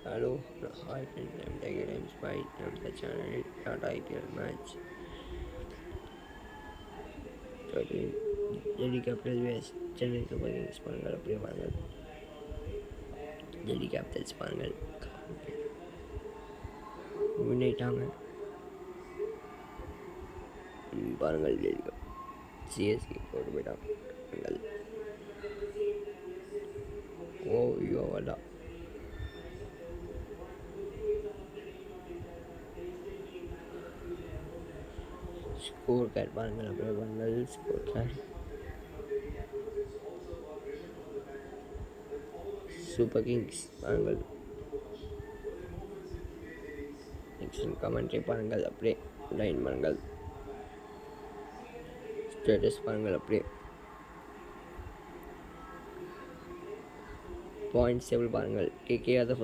Hello, hi friends, I'm Tiger Times by the channel Tata IPL match. Delhi Capitals vs Chennai Super Kings பாருங்கள் அப்படியே பாருங்கள். Delhi Capitals பாருங்கள் win ஆயிட்டாங்க. பாருங்கள் Delhi CSK போட்டு போயிட்டாங்க. ஓ யோவலா ஸ்கோர் கார்டு பாருங்கள் அப்படியே பாருங்கள். ஸ்கோர் கார்டு சூப்பர் கிங்ஸ் பாருங்கள். நெக்ஸ்ட் கமெண்ட்ரி பாருங்கள் அப்படியே லைன் பாருங்கள். ஸ்டேட்டஸ் பாருங்கள் அப்படியே பாயிண்ட்ஸ் டேபிள் பாருங்கள். கேகே